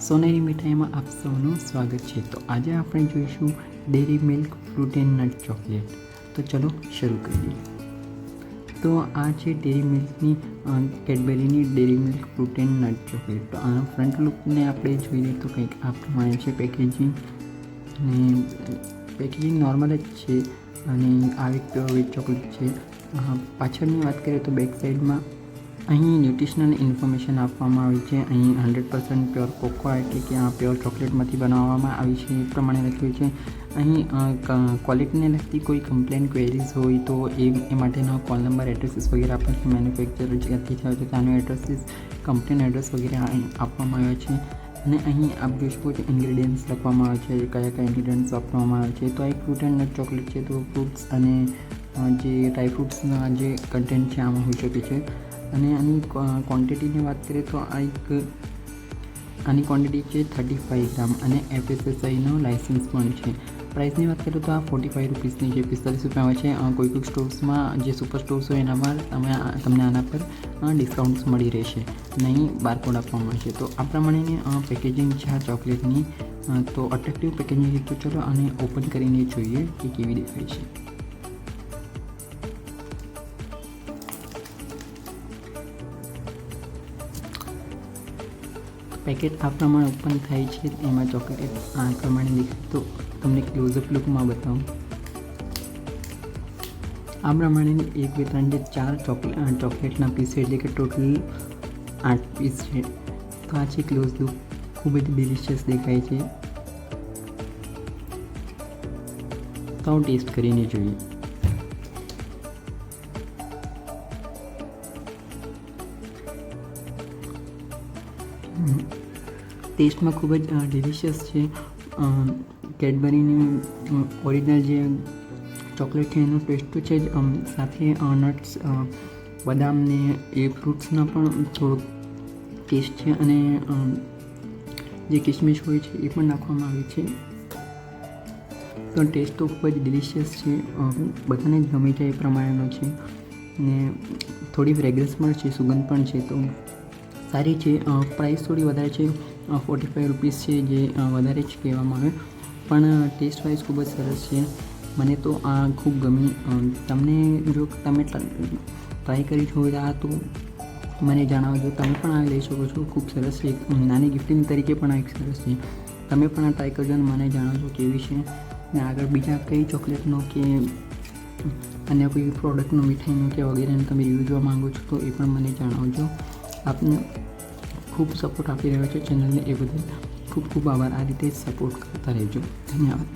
સોનેરી મીઠાઈમાં આપ સૌનું સ્વાગત છે। તો આજે આપણે જોઈશું Dairy Milk fruit and nut chocolate. તો ચલો શરૂ કરીએ। તો આ છે ડેરી મિલ્કની કેડબેરીની Dairy Milk fruit and nut chocolate. તો આનો ફ્રન્ટ લુકને આપણે જોઈએ તો કંઈક આ પ્રમાણે છે પેકેજિંગ, અને પેકેજિંગ નોર્મલ જ છે અને આ એક પ્યોર વેજ ચોકલેટ છે। પાછળની વાત કરીએ તો બેક સાઈડમાં અહીં ન્યુટ્રિશનલ ઇન્ફોર્મેશન આપવામાં આવી છે। અહીં 100% પ્યોર કોકોઆ એટલે કે આ પ્યોર ચોકલેટમાંથી બનાવવામાં આવી છે એ પ્રમાણે લખ્યું છે। અહીં ક્વોલિટીને લગતી કોઈ કમ્પ્લેન ક્વેરીઝ હોય તો એ માટેનો કોલ નંબર, એડ્રેસીસ વગેરે આપેલ છે। મેન્યુફેક્ચર ક્યાંથી થયો છે ત્યાંનું એડ્રેસીસ, કંપનીનો એડ્રેસ વગેરે અહીં આપવામાં આવ્યો છે। અને અહીં આપ જોઈ શકો છો ઇન્ગ્રીડિયન્ટ્સ લખવામાં આવે છે, કયા કયા ઇન્ગ્રીડિયન્ટ્સ વાપરવામાં આવે છે। તો આ એક ફ્રૂટ એન્ડ નટ ચોકલેટ છે, તો ફ્રૂટ્સ અને જે ડ્રાય ફ્રૂટ્સના જે કન્ટેન્ટ છે આમાં હોઈ શકે છે। અને આની ક્વોન્ટિટીની વાત કરીએ તો આની ક્વોન્ટિટી છે 35 ગ્રામ અને FSSAIનો લાઇસન્સ પણ છે। પ્રાઇસની વાત કરીએ તો આ 45 રૂપીસની છે, 45 રૂપિયા આવે છે। કોઈ સ્ટોર્સમાં જે સુપર સ્ટોર્સ હોય એનામાં તમને આના પર ડિસ્કાઉન્ટ્સ મળી રહેશે, નહીં બારકોડ આપવામાં આવશે। તો આ પ્રમાણેની પેકેજિંગ છે આ ચોકલેટની। તો અટ્રેક્ટિવ પેકેજિંગ છે। તો ચલો આને ઓપન કરીને જોઈએ કે કેવી દેખાય છે। પેકેટ આ પ્રમાણે ઓપન થાય છે, એમાં ચોકલેટ આ પ્રમાણે દેખાય। તો તમને ક્લોઝઅપ લુકમાં બતાવું। આ પ્રમાણેની 1, 2, 3 જે 4 ચોકલેટના પીસ છે, એટલે કે ટોટલ 8 પીસ છે। તો આ છે ક્લોઝ લુક, ખૂબ જ ડિલિશિયસ દેખાય છે। તો હું ટેસ્ટ કરીને જોઈએ। ટેસ્ટમાં ખૂબ જ ડિલિશિયસ છે। કેડબરીની ઓરિજિનલ જે ચોકલેટ છે એનો ટેસ્ટ તો છે જ, સાથે નટ્સ, બદામને એ ફ્રૂટ્સના પણ થોડોક ટેસ્ટ છે, અને જે કિશમિશ હોય છે એ પણ નાખવામાં આવે છે। તો ટેસ્ટ તો ખૂબ જ ડિલિશિયસ છે, બધાને જ ગમી જાય એ પ્રમાણેનો છે, ને થોડી ફ્રેગ્રન્સ પણ છે, સુગંધ પણ છે, તો સારી છે। પ્રાઇસ થોડી વધારે છે, 45 રૂપીસ છે, જે વધારે જ કહેવામાં આવે, પણ ટેસ્ટ વાઇઝ ખૂબ જ સરસ છે। મને તો આ ખૂબ ગમી। તમને જો તમે ટ્રાય કરી હોય તો મને જણાવજો, તમે પણ આ લઈ શકો છો। ખૂબ સરસ છે, નાની ગિફ્ટિંગ તરીકે પણ આ એક સરસ છે। તમે પણ આ ટ્રાય કરજો અને મને જણાવજો કેવી છે। ને આગળ બીજા કઈ ચોકલેટનો કે અન્ય કોઈ પ્રોડક્ટનો, મીઠાઈનો કે વગેરેનો તમે રિવ્યૂ જોવા માંગો છો તો એ પણ મને જણાવજો। આપને ખૂબ સપોર્ટ આપી રહ્યો છે ચેનલને, એ બદલ ખૂબ ખૂબ આભાર। આ રીતે સપોર્ટ કરતા રહેજો। ધન્યવાદ।